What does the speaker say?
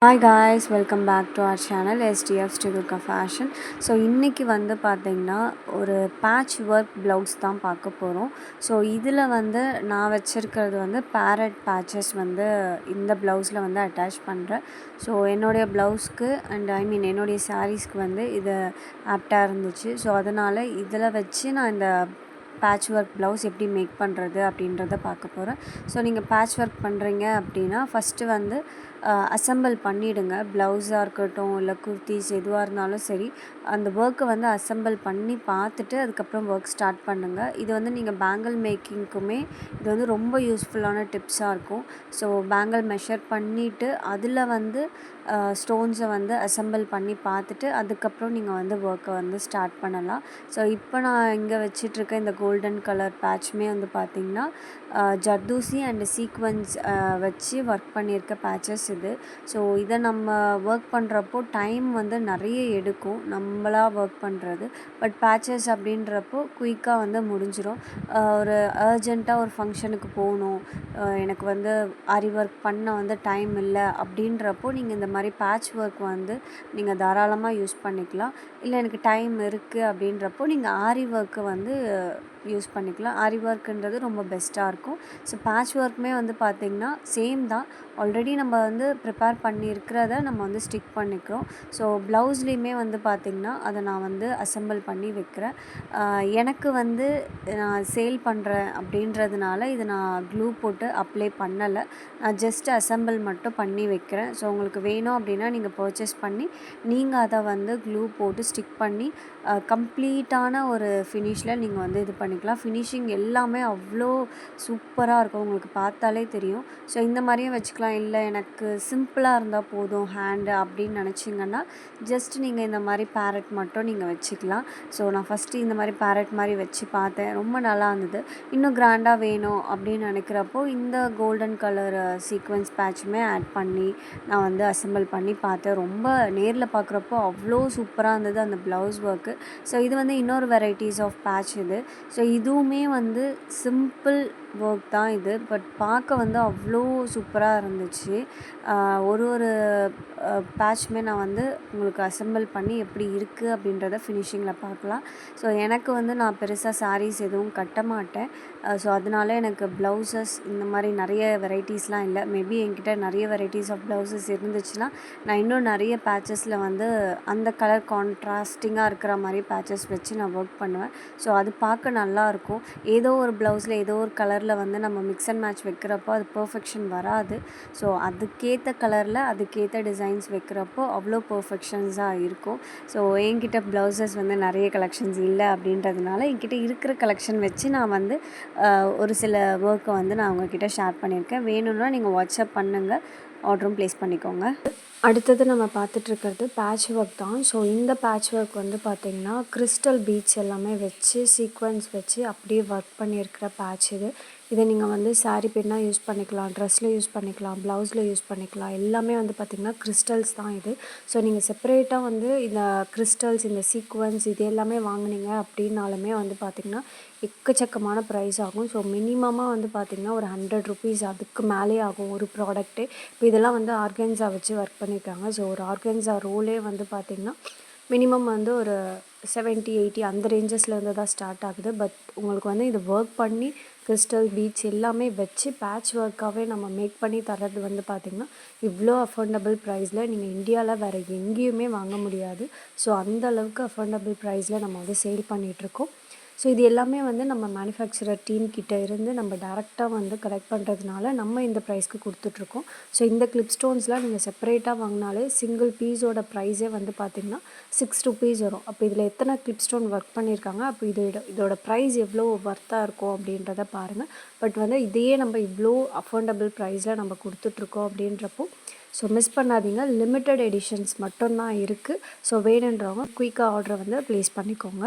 Hi guys, welcome back to our channel SDF Stigurka Fashion. So இன்றைக்கி வந்து பார்த்திங்கன்னா ஒரு பேட்ச் ஒர்க் ப்ளவுஸ் தான் பார்க்க போகிறோம். ஸோ இதில் வந்து நான் வச்சுருக்கிறது வந்து பேரட் பேட்சஸ் வந்து இந்த ப்ளவுஸில் வந்து அட்டாச் பண்ணுறேன். ஸோ என்னுடைய ப்ளவுஸ்க்கு அண்ட் என்னுடைய சாரீஸ்க்கு வந்து இது ஆப்டாக இருந்துச்சு. ஸோ அதனால் இதில் வச்சு நான் இந்த பேட்ச் ஒர்க் ப்ளவுஸ் எப்படி மேக் பண்ணுறது அப்படின்றத பார்க்க போகிறேன். ஸோ நீங்கள் பேட்ச் ஒர்க் பண்ணுறீங்க அப்படின்னா ஃபஸ்ட்டு வந்து அசெம்பிள் பண்ணிவிடுங்க. ப்ளவுஸாக இருக்கட்டும் இல்லை குர்த்திஸ் எதுவாக இருந்தாலும் சரி, அந்த ஒர்க்கை வந்து அசெம்பிள் பண்ணி பார்த்துட்டு அதுக்கப்புறம் ஒர்க் ஸ்டார்ட் பண்ணுங்கள். இது வந்து நீங்கள் பேங்கிள் மேக்கிங்க்குமே இது வந்து ரொம்ப யூஸ்ஃபுல்லான டிப்ஸாக இருக்கும். ஸோ பேங்கிள் மெஷர் பண்ணிவிட்டு அதில் வந்து ஸ்டோன்ஸை வந்து அசெம்பிள் பண்ணி பார்த்துட்டு அதுக்கப்புறம் நீங்கள் வந்து ஒர்க்கை வந்து ஸ்டார்ட் பண்ணலாம். ஸோ இப்போ நான் இங்கே வச்சிட்ருக்க இந்த கோல்டன் கலர் பேட்ச்மே வந்து பார்த்திங்கன்னா ஜர்தூசி அண்டு சீக்வன்ஸ் வச்சு ஒர்க் பண்ணியிருக்க பேட்சஸ் இது. ஸோ இதை நம்ம ஒர்க் பண்ணுறப்போ டைம் வந்து நிறைய எடுக்கும் நம்மளாக ஒர்க் பண்ணுறது. பட் பேட்சஸ் அப்படின்றப்போ குயிக்காக வந்து முடிஞ்சிடும். ஒரு அர்ஜெண்ட்டாக ஒரு ஃபங்க்ஷனுக்கு போகணும், எனக்கு வந்து ஆரி ஒர்க் பண்ண வந்து டைம் இல்லை அப்படின்றப்போ நீங்கள் இந்த மாதிரி பேட்ச் ஒர்க் வந்து நீங்கள் தாராளமாக யூஸ் பண்ணிக்கலாம். இல்லை எனக்கு டைம் இருக்குது அப்படின்றப்போ நீங்கள் ஆரி ஒர்க்கு வந்து யூஸ் பண்ணிக்கலாம். ஆரி ஒர்க்குன்றது ரொம்ப பெஸ்ட்டாக இருக்கும். ஸோ பேட்ச் ஒர்க்குமே வந்து பார்த்திங்கன்னா சேம் தான். ஆல்ரெடி நம்ம வந்து ப்ரிப்பேர் பண்ணியிருக்கிறத நம்ம வந்து ஸ்டிக் பண்ணிக்கிறோம். ஸோ ப்ளவுஸ்லேயுமே வந்து பார்த்திங்கன்னா அதை நான் வந்து அசெம்பிள் பண்ணி வைக்கிறேன். எனக்கு வந்து நான் சேல் பண்ணுறேன் அப்படின்றதுனால இதை நான் க்ளூ போட்டு அப்ளை பண்ணலை. நான் ஜஸ்ட் அசெம்பிள் மட்டும் பண்ணி வைக்கிறேன். ஸோ உங்களுக்கு வேணும் அப்படின்னா நீங்கள் பர்ச்சேஸ் பண்ணி நீங்கள் அதை வந்து க்ளூ போட்டு ஸ்டிக் பண்ணி கம்ப்ளீட்டான ஒரு ஃபினிஷில் நீங்கள் வந்து இது பண்ணிக்கலாம். ஃபினிஷிங் எல்லாமே அவ்வளோ சூப்பராக இருக்கும், உங்களுக்கு பார்த்தாலே தெரியும். ஸோ இந்த மாதிரியும் வச்சுக்கலாம். இல்லை எனக்கு சிம்பிளாக இருந்தால் போதும் ஹேண்டு அப்படின்னு நினச்சிங்கன்னா ஜஸ்ட் நீங்கள் இந்த மாதிரி பேரட் மட்டும் நீங்கள் வச்சுக்கலாம். ஸோ நான் ஃபஸ்ட்டு இந்த மாதிரி பேரட் மாதிரி வச்சு பார்த்தேன், ரொம்ப நல்லா இருந்தது. இன்னும் கிராண்டாக வேணும் அப்படின்னு நினைக்கிறப்போ இந்த கோல்டன் கலர் சீக்வன்ஸ் பேட்சுமே ஆட் பண்ணி நான் வந்து அசெம்பிள் பண்ணி பார்த்தேன். ரொம்ப நேரில் பார்க்குறப்போ அவ்வளோ சூப்பராக இருந்தது அந்த ப்ளவுஸ் ஒர்க்கு. ஸோ இது வந்து இன்னொரு வெரைட்டிஸ் ஆஃப் பேட்ச் இது. ஸோ இதுவுமே வந்து சிம்பிள் ஒர்க் தான் இது, பட் பார்க்க வந்து அவ்வளோ சூப்பராக இருந்துச்சு. ஒரு ஒரு பேட்ச்மே நான் வந்து உங்களுக்கு அசெம்பிள் பண்ணி எப்படி இருக்குது அப்படின்றத ஃபினிஷிங்கில் பார்க்கலாம். ஸோ எனக்கு வந்து நான் பெருசாக சாரீஸ் எதுவும் கட்ட மாட்டேன். ஸோ அதனால எனக்கு ப்ளவுசஸ் இந்த மாதிரி நிறைய வெரைட்டிஸ்லாம் இல்லை. மேபி என்கிட்ட நிறைய வெரைட்டிஸ் ஆஃப் ப்ளவுசஸ் இருந்துச்சுன்னா நான் இன்னும் நிறைய பேட்சஸில் வந்து அந்த கலர் கான்ட்ராஸ்டிங்காக இருக்கிற மாதிரி பேட்சஸ் வச்சு நான் ஒர்க் பண்ணுவேன். ஸோ அது பார்க்க நல்லாயிருக்கும். ஏதோ ஒரு ப்ளவுஸில் ஏதோ ஒரு கலரில் வந்து நம்ம மிக்ஸ் அண்ட் மேட்ச் வைக்கிறப்போ அது பர்ஃபெக்ஷன் வராது. ஸோ அதுக்கேற்ற கலரில் அதுக்கேற்ற டிசைன்ஸ் வைக்கிறப்போ அவ்வளோ பர்ஃபெக்ஷன்ஸாக இருக்கும். ஸோ என்கிட்ட ப்ளவுசஸ் வந்து நிறைய கலெக்ஷன்ஸ் இல்லை அப்படின்றதுனால என்கிட்ட இருக்கிற கலெக்ஷன் வச்சு நான் வந்து ஒரு சில ஒர்க்கை வந்து நான் உங்ககிட்ட ஷேர் பண்ணியிருக்கேன். வேணும்னா நீங்கள் வாட்ஸ்அப் பண்ணுங்கள், ஆர்டரும் ப்ளேஸ் பண்ணிக்கோங்க. அடுத்தது நம்ம பார்த்துட்ருக்கிறது பேட்ச் ஒர்க் தான். ஸோ இந்த பேட்ச் ஒர்க் வந்து பார்த்திங்கன்னா கிறிஸ்டல் பீட்ஸ் எல்லாமே வச்சு சீக்வன்ஸ் வச்சு அப்படியே ஒர்க் பண்ணியிருக்கிற பேட்ச் இது. இதை நீங்கள் வந்து சாரீ பின்னாக யூஸ் பண்ணிக்கலாம், ட்ரெஸ்ஸில் யூஸ் பண்ணிக்கலாம், ப்ளவுஸில் யூஸ் பண்ணிக்கலாம். எல்லாமே வந்து பார்த்திங்கன்னா கிறிஸ்டல்ஸ் தான் இது. ஸோ நீங்கள் செப்பரேட்டாக வந்து இந்த கிறிஸ்டல்ஸ் இந்த சீக்வன்ஸ் இது எல்லாமே வாங்கினீங்க அப்படின்னாலுமே வந்து பார்த்திங்கன்னா எக்கச்சக்கமான ப்ரைஸ் ஆகும். ஸோ மினிமமாக வந்து பார்த்திங்கன்னா ஒரு 100 ருபீஸ் அதுக்கு மேலே ஆகும் ஒரு ப்ராடக்ட்டு. இப்போ இதெல்லாம் வந்து ஆர்கன்ஸா வச்சு ஒர்க் பண்ணியிருக்காங்க. ஸோ ஒரு ஆர்கன்ஸா ரோலே வந்து பார்த்திங்கன்னா மினிமம் வந்து ஒரு 70, 80 அந்த ரேஞ்சஸ்லேருந்து தான் ஸ்டார்ட் ஆகுது. பட் உங்களுக்கு வந்து இது ஒர்க் பண்ணி கிறிஸ்டல் பீட்ஸ் எல்லாமே வச்சு பேட்ச் ஒர்க்காகவே நம்ம மேக் பண்ணி தர்றது வந்து பார்த்திங்கன்னா இவ்வளோ அஃபோர்டபுள் ப்ரைஸில் நீங்கள் இந்தியாவில் வேறு எங்கேயுமே வாங்க முடியாது. ஸோ அந்த அளவுக்கு அஃபோர்டபுள் ப்ரைஸில் நம்ம வந்து சேல் பண்ணிகிட்ருக்கோம். ஸோ இது எல்லாமே வந்து நம்ம மேனுஃபேக்சரர் டீம் கிட்ட இருந்து நம்ம டேரெக்டாக வந்து கலெக்ட் பண்ணுறதுனால நம்ம இந்த ப்ரைஸ்க்கு கொடுத்துட்ருக்கோம். ஸோ இந்த கிளிப் ஸ்டோன்ஸ்லாம் நீங்கள் செப்பரேட்டாக வாங்கினாலே சிங்கிள் பீஸோட ப்ரைஸே வந்து பார்த்திங்கன்னா 6 ருபீஸ் வரும். அப்போ இதில் எத்தனை கிளிப் ஸ்டோன் ஒர்க் பண்ணியிருக்காங்க, அப்போ இதோட ப்ரைஸ் எவ்வளோ ஒர்த்தாக இருக்கும் அப்படின்றத பாருங்கள். பட் வந்து இதையே நம்ம இவ்வளோ அஃபோர்டபுள் ப்ரைஸில் நம்ம கொடுத்துட்ருக்கோம் அப்படின்றப்போ ஸோ மிஸ் பண்ணாதீங்க. லிமிட்டட் எடிஷன்ஸ் மட்டும்தான் இருக்குது. ஸோ வேணுன்றவங்க குயிக்காக ஆர்டரை வந்து ப்ளேஸ் பண்ணிக்கோங்க.